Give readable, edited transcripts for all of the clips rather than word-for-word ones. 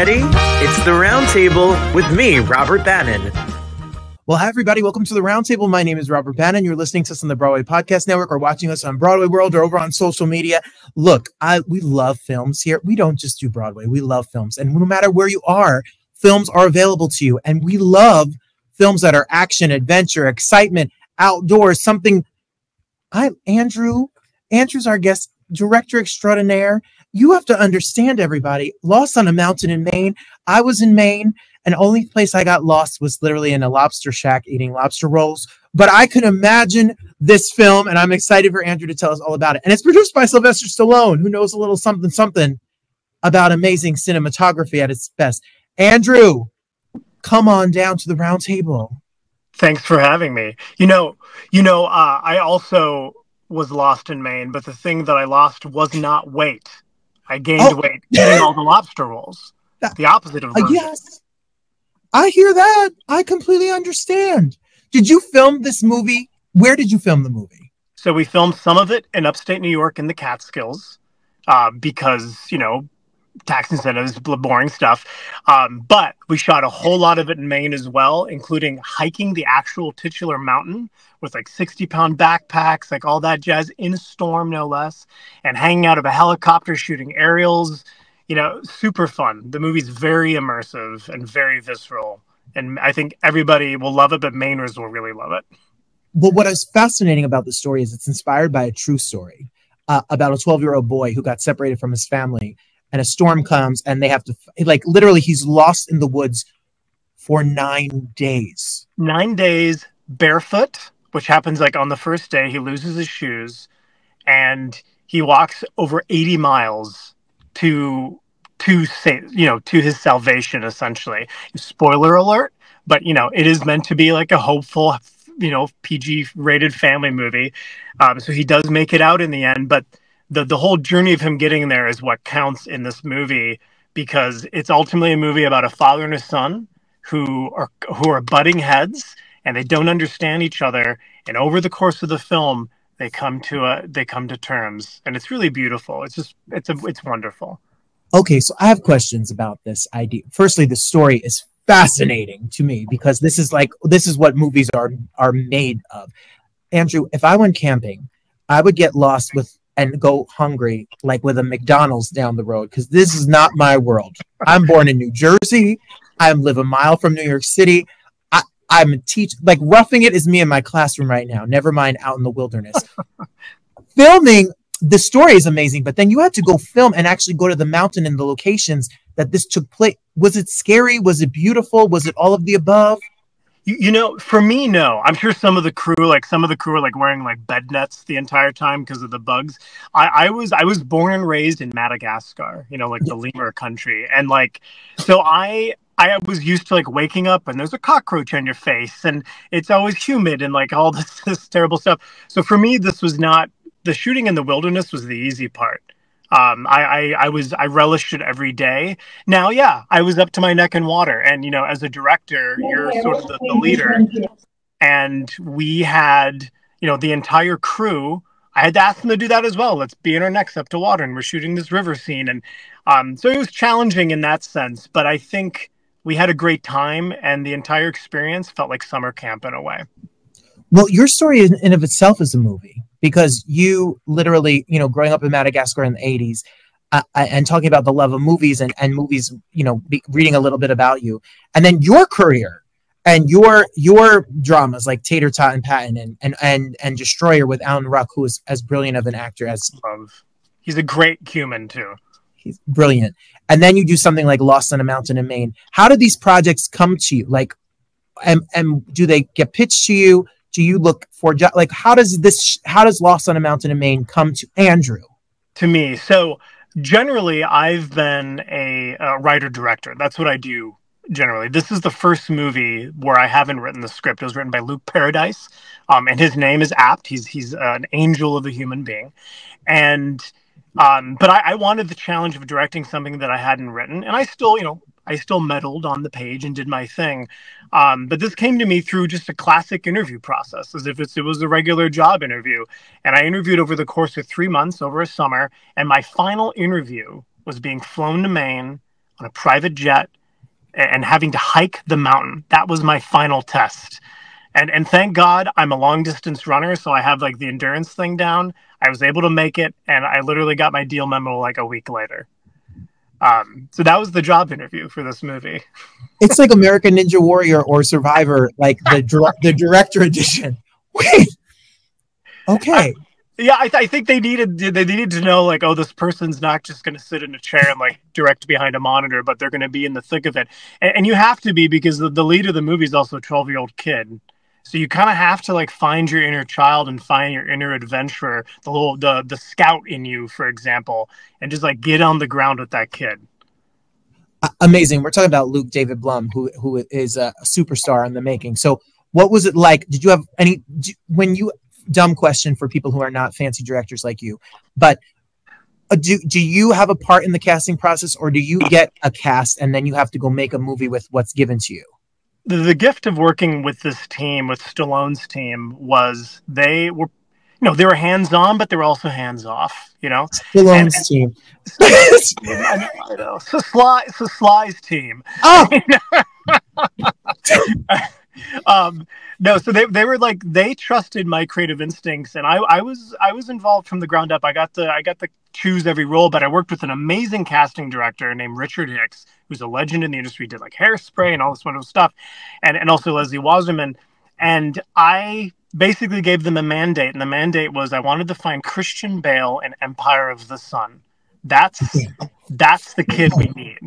ready? It's the Roundtable with me, Robert Bannon. Well, hi, everybody. Welcome to the Roundtable. My name is Robert Bannon. You're listening to us on the Broadway Podcast Network or watching us on Broadway World or over on social media. Look, we love films here. We don't just do Broadway. We love films. And no matter where you are, films are available to you. And we love films that are action, adventure, excitement, outdoors, something. Andrew's our guest, director extraordinaire. You have to understand, everybody. Lost on a Mountain in Maine. I was in Maine, and the only place I got lost was literally in a lobster shack eating lobster rolls. But I could imagine this film, and I'm excited for Andrew to tell us all about it. And it's produced by Sylvester Stallone, who knows a little something about amazing cinematography at its best. Andrew, come on down to the round table. Thanks for having me. I also was lost in Maine, but the thing that I lost was not weight. I gained weight eating all the lobster rolls. The opposite of version. Yes, I hear that. I completely understand. Did you film this movie? Where did you film the movie? So we filmed some of it in upstate New York in the Catskills because, tax incentives, boring stuff. But we shot a whole lot of it in Maine as well, including hiking the actual titular mountain with like 60-pound backpacks, like all that jazz in a storm, no less, and hanging out of a helicopter, shooting aerials, super fun. The movie's very immersive and very visceral. And I think everybody will love it, but Mainers will really love it. Well, what is fascinating about the story is it's inspired by a true story about a 12-year-old boy who got separated from his family. And a storm comes and they have to, literally, he's lost in the woods for 9 days. 9 days barefoot, which happens on the first day. He loses his shoes and he walks over 80 miles to his salvation, essentially. Spoiler alert, but, it is meant to be like a hopeful, PG rated family movie. So he does make it out in the end, but the whole journey of him getting there is what counts in this movie, because it's ultimately a movie about a father and a son who are butting heads and they don't understand each other. And over the course of the film, they come to terms, and it's really beautiful. It's wonderful. Okay, so I have questions about this idea. Firstly, the story is fascinating to me because this is what movies are made of. Andrew, if I went camping, I would get lost and go hungry, with a McDonald's down the road, because this is not my world. I'm born in New Jersey. I live a mile from New York City. I'm a teacher. Roughing it is me in my classroom right now. Never mind out in the wilderness. Filming, the story is amazing, but then you had to go film and actually go to the mountain and the locations that this took place. Was it scary? Was it beautiful? Was it all of the above? For me, no. I'm sure some of the crew are wearing bed nets the entire time because of the bugs. I was born and raised in Madagascar, the lemur country. And so I was used to waking up and there's a cockroach on your face and it's always humid and all this terrible stuff. So for me, this was not, the shooting in the wilderness was the easy part. I relished it every day. Now, yeah, I was up to my neck in water. And, as a director, you're sort of the leader. And we had, the entire crew, I had to ask them to do that as well. Let's be in our necks up to water. And we're shooting this river scene. And so it was challenging in that sense. But I think we had a great time. And the entire experience felt like summer camp in a way. Well, your story in of itself is a movie. Because you literally, growing up in Madagascar in the 80s and talking about the love of movies and movies, reading a little bit about you. And then your career and your dramas like Tater Tot and Patton and Destroyer with Alan Ruck, who is as brilliant of an actor as... He's a great human, too. He's brilliant. And then you do something like Lost on a Mountain in Maine. How do these projects come to you? And do they get pitched to you? Do you look for how does Lost on a Mountain in Maine come to Andrew? To me, so generally I've been a writer-director. That's what I do generally. This is the first movie where I haven't written the script. It was written by Luke Paradise, and his name is apt. He's an angel of a human being, and but I wanted the challenge of directing something that I hadn't written, and I still meddled on the page and did my thing. But this came to me through just a classic interview process, as if it was a regular job interview. And I interviewed over the course of 3 months over a summer. And my final interview was being flown to Maine on a private jet and having to hike the mountain. That was my final test. And thank God I'm a long distance runner, so I have like the endurance thing down. I was able to make it, and I literally got my deal memo like a week later. So that was the job interview for this movie. It's like American Ninja Warrior or Survivor, like the director edition. Wait. Okay. Yeah, I think they needed to know, like, oh, this person's not just going to sit in a chair and like direct behind a monitor, but they're going to be in the thick of it. And you have to be, because the lead of the movie is also a 12-year-old kid. So you kind of have to like find your inner child and find your inner adventurer, the scout in you, for example, and just like get on the ground with that kid. Amazing. We're talking about Luke David Blumm, who is a superstar in the making. So what was it like? Did you have any, dumb question for people who are not fancy directors like you, but do you have a part in the casting process, or do you get a cast and then you have to go make a movie with what's given to you? The gift of working with this team, with Stallone's team, was they were, they were hands-on, but they were also hands-off, Stallone's team. I know. So Sly's team. Oh! No, so they were like, they trusted my creative instincts, and I was involved from the ground up. I got to choose every role, but I worked with an amazing casting director named Richard Hicks, who's a legend in the industry, did like Hairspray and all this wonderful stuff, and also Leslie Wasserman. And I basically gave them a mandate, and the mandate was I wanted to find Christian Bale in Empire of the Sun. That's the kid we need.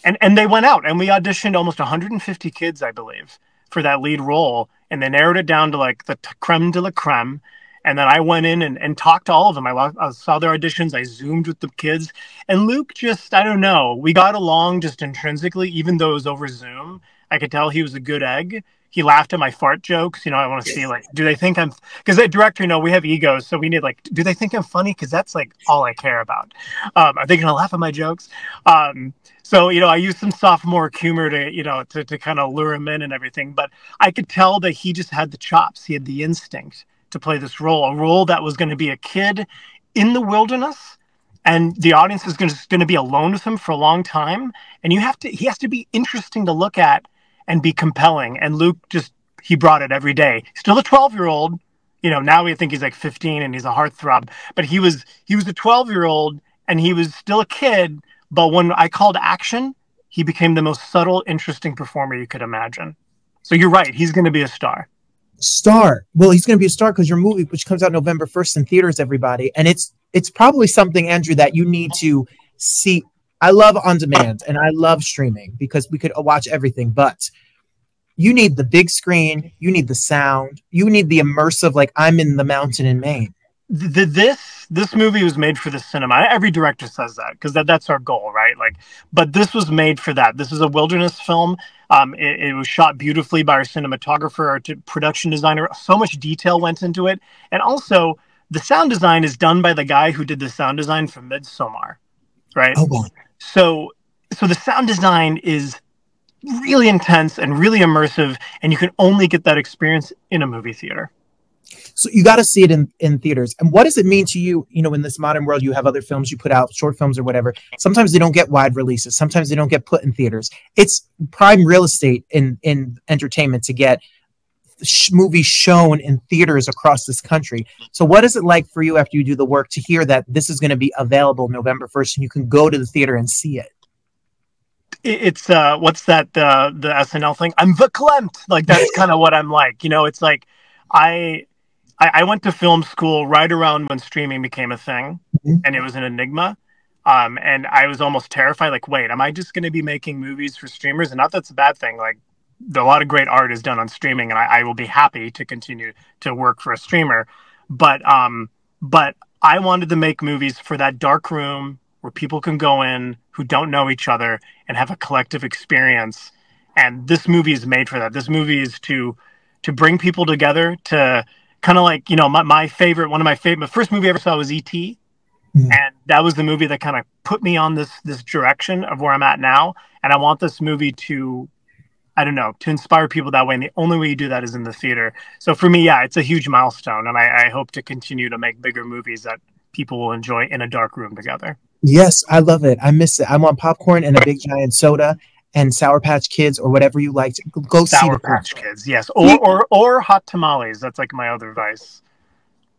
And they went out, and we auditioned almost 150 kids, I believe, for that lead role, and they narrowed it down to like the creme de la creme. And then I went in and talked to all of them. I saw their auditions. I Zoomed with the kids. And Luke just, I don't know, we got along just intrinsically, even though it was over Zoom. I could tell he was a good egg. He laughed at my fart jokes. I want to see, like, do they think I'm, because the director, we have egos. So we need, like, do they think I'm funny? Because that's like all I care about. Are they going to laugh at my jokes? So, I used some sophomore humor to kind of lure him in and everything. But I could tell that he just had the chops. He had the instinct to play this role, a role that was going to be a kid in the wilderness, and the audience is going to be alone with him for a long time. And he has to be interesting to look at and be compelling. And Luke he brought it every day. Still a 12-year-old, now we think he's like 15 and he's a heartthrob, but he was a 12-year-old and he was still a kid. But when I called action, he became the most subtle, interesting performer you could imagine. So you're right. He's going to be a star. Well, he's going to be a star because your movie, which comes out November 1st in theaters, everybody. And it's probably something, Andrew, that you need to see. I love on demand and I love streaming because we could watch everything, but you need the big screen. You need the sound. You need the immersive, like I'm in the mountain in Maine. This movie was made for the cinema. Every director says that because that's our goal, right? Like, but this was made for that. This is a wilderness film. It was shot beautifully by our cinematographer, our production designer. So much detail went into it, and also the sound design is done by the guy who did the sound design for Midsommar, right? Oh, boy. So the sound design is really intense and really immersive, and you can only get that experience in a movie theater. So you got to see it in theaters. And what does it mean to you? In this modern world, you have other films you put out, short films or whatever. Sometimes they don't get wide releases. Sometimes they don't get put in theaters. It's prime real estate in entertainment to get movies shown in theaters across this country. So what is it like for you after you do the work to hear that this is going to be available November 1st and you can go to the theater and see it? It's what's that, the SNL thing? I'm verklempt. Like, that's kind of what I'm like. It's like I went to film school right around when streaming became a thing, and it was an enigma. And I was almost terrified, like, wait, am I just going to be making movies for streamers? And not that's a bad thing. Like, a lot of great art is done on streaming, and I will be happy to continue to work for a streamer. But I wanted to make movies for that dark room where people can go in who don't know each other and have a collective experience. And this movie is made for that. This movie is to bring people together, to kind of like, my first movie I ever saw was E.T. And that was the movie that kind of put me on this direction of where I'm at now. And I want this movie to inspire people that way. And the only way you do that is in the theater. So for me, yeah, it's a huge milestone. And I hope to continue to make bigger movies that people will enjoy in a dark room together. Yes, I love it. I miss it. I want popcorn and a big giant soda and Sour Patch Kids or whatever you like. Go see Sour the film. Patch Kids, yes, or hot tamales. That's like my other vice.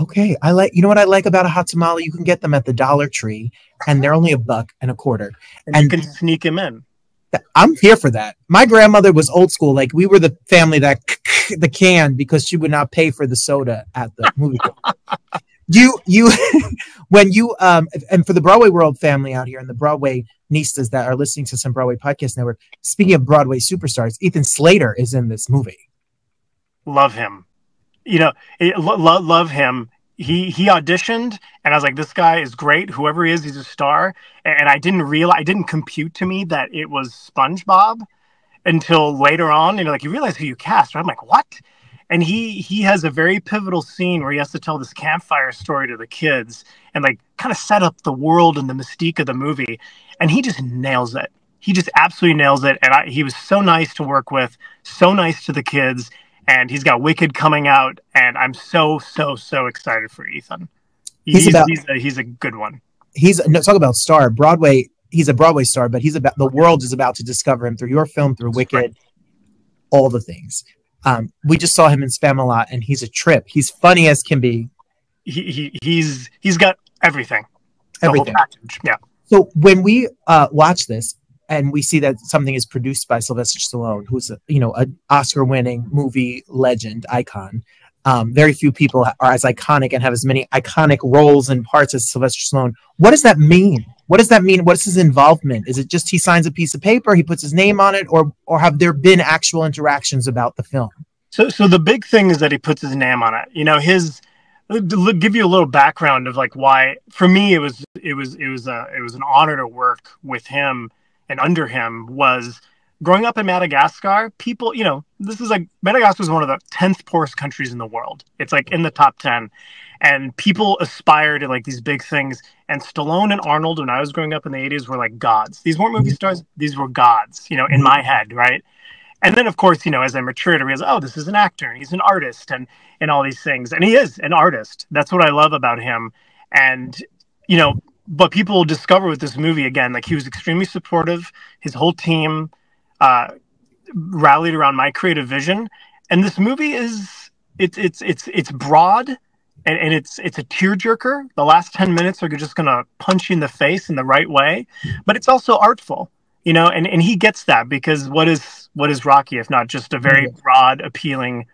Okay, you know what I like about a hot tamale? You can get them at the Dollar Tree, and they're only $1.25. And you can sneak them in. I'm here for that. My grandmother was old school. Like, we were the family that the can because she would not pay for the soda at the movie theater. you when you and for the Broadway World family out here and the Broadway niestas that are listening to some Broadway podcast network, speaking of Broadway superstars, Ethan Slater is in this movie. Love him. You know, love him. He auditioned, and I was like, this guy is great. Whoever he is, he's a star. And I didn't compute to me that it was SpongeBob until later on. You know, like, you realize who you cast. Right? I'm like, what? And he has a very pivotal scene where he has to tell this campfire story to the kids and like kind of set up the world and the mystique of the movie. And he just nails it. He just absolutely nails it. And he was so nice to work with, so nice to the kids. And he's got Wicked coming out, and I'm so excited for Ethan. He's a good one. Talk about star Broadway. He's a Broadway star, but the world is about to discover him through your film, through Wicked, right. All the things. We just saw him in Spamalot, and he's a trip. He's funny as can be. He's got everything. Everything. The whole package. Yeah. So when we watch this, and we see that something is produced by Sylvester Stallone, who's an Oscar-winning movie legend icon. Very few people are as iconic and have as many iconic roles and parts as Sylvester Stallone. What does that mean? What does that mean? What is his involvement? Is it just he signs a piece of paper, he puts his name on it, or have there been actual interactions about the film? So the big thing is that he puts his name on it. You know, give you a little background of like why. For me, it was an honor to work with him. And under him was growing up in Madagascar. People, this is like Madagascar is one of the 10th poorest countries in the world. It's like in the top 10, and people aspire to like these big things. And Stallone and Arnold, when I was growing up in the 80s, were like gods. These weren't movie stars; these were gods. In my head, right? And then, of course, as I matured, I realized, oh, this is an actor, and he's an artist, and all these things. And he is an artist. That's what I love about him. And but people will discover with this movie, again, like, he was extremely supportive. His whole team rallied around my creative vision. And this movie it's broad and it's a tearjerker. The last 10 minutes are just going to punch you in the face in the right way. But it's also artful, and he gets that, because what is Rocky if not just a very broad, appealing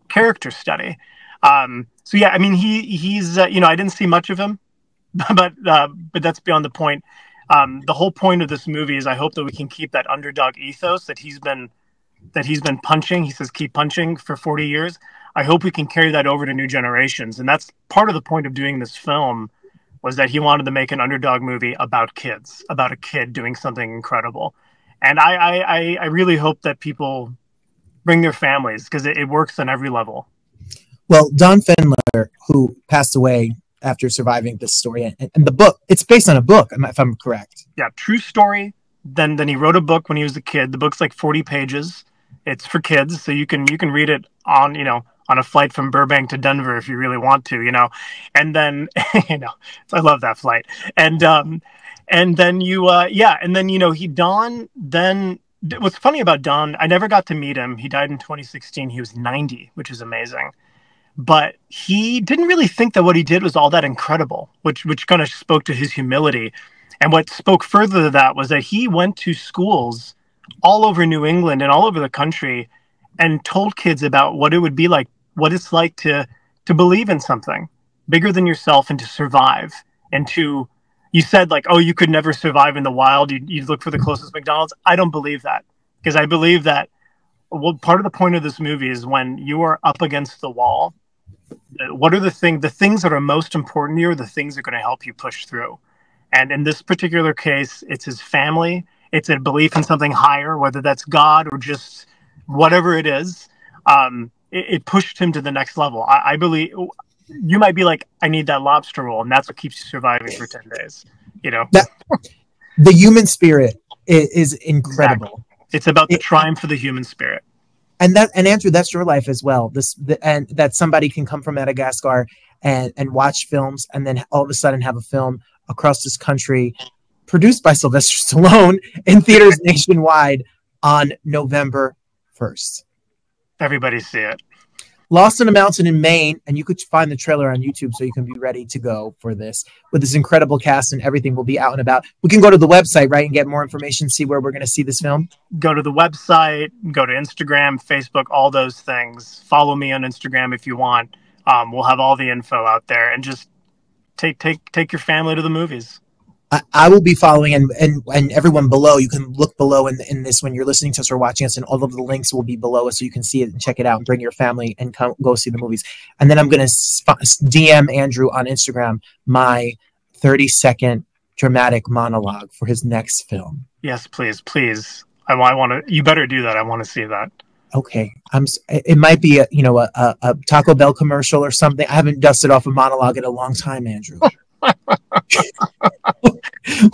character study? So yeah, I mean, he's I didn't see much of him. But that's beyond the point. The whole point of this movie is I hope that we can keep that underdog ethos that he's been punching. He says keep punching for 40 years. I hope we can carry that over to new generations. And that's part of the point of doing this film, was that he wanted to make an underdog movie about kids, about a kid doing something incredible. And I really hope that people bring their families, because it works on every level. Well, Donn Fendler, who passed away after surviving this story, and the book, it's based on a book, if I'm correct. Yeah, true story. Then he wrote a book when he was a kid. The book's like 40 pages. It's for kids, so you can read it on a flight from Burbank to Denver if you really want to, And then I love that flight. And then Donn. Then what's funny about Donn, I never got to meet him. He died in 2016. He was 90, which is amazing. But he didn't really think that what he did was all that incredible, which kind of spoke to his humility. And what spoke further to that was that he went to schools all over New England and all over the country and told kids about what it would be like, what it's like to believe in something bigger than yourself and to survive. And you said like, oh, you could never survive in the wild. You'd look for the closest McDonald's. I don't believe that, because I believe that part of the point of this movie is when you are up against the wall, what are the things that are most important to you are the things that are going to help you push through. And in this particular case, it's his family. It's a belief in something higher, whether that's God or just whatever it is. It pushed him to the next level. I believe you might be like, I need that lobster roll, and that's what keeps you surviving for 10 days. The human spirit is incredible. Exactly. It's about the triumph of the human spirit. And Andrew, that's your life as well. And that somebody can come from Madagascar and watch films, and then all of a sudden have a film across this country produced by Sylvester Stallone, in theaters nationwide on November 1st. Everybody see it. Lost on a Mountain in Maine, and you could find the trailer on YouTube so you can be ready to go for this. With this incredible cast and everything will be out and about. We can go to the website, right, and get more information, see where we're going to see this film? Go to the website, go to Instagram, Facebook, all those things. Follow me on Instagram if you want. We'll have all the info out there, and just take your family to the movies. I will be following, and everyone below, you can look below in this when you're listening to us or watching us, and all of the links will be below us so you can see it and check it out and bring your family and go see the movies. And then I'm going to DM Andrew on Instagram my 30-second dramatic monologue for his next film. Yes, please. I want to. You better do that. I want to see that. Okay, it might be a Taco Bell commercial or something. I haven't dusted off a monologue in a long time, Andrew.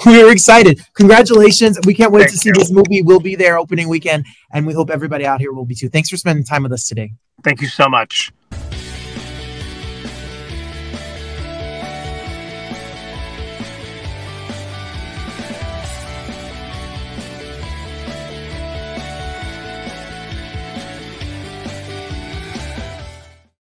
We're excited. Congratulations. We can't wait to see this movie. We'll be there opening weekend, and we hope everybody out here will be too. Thanks for spending time with us today. Thank you so much.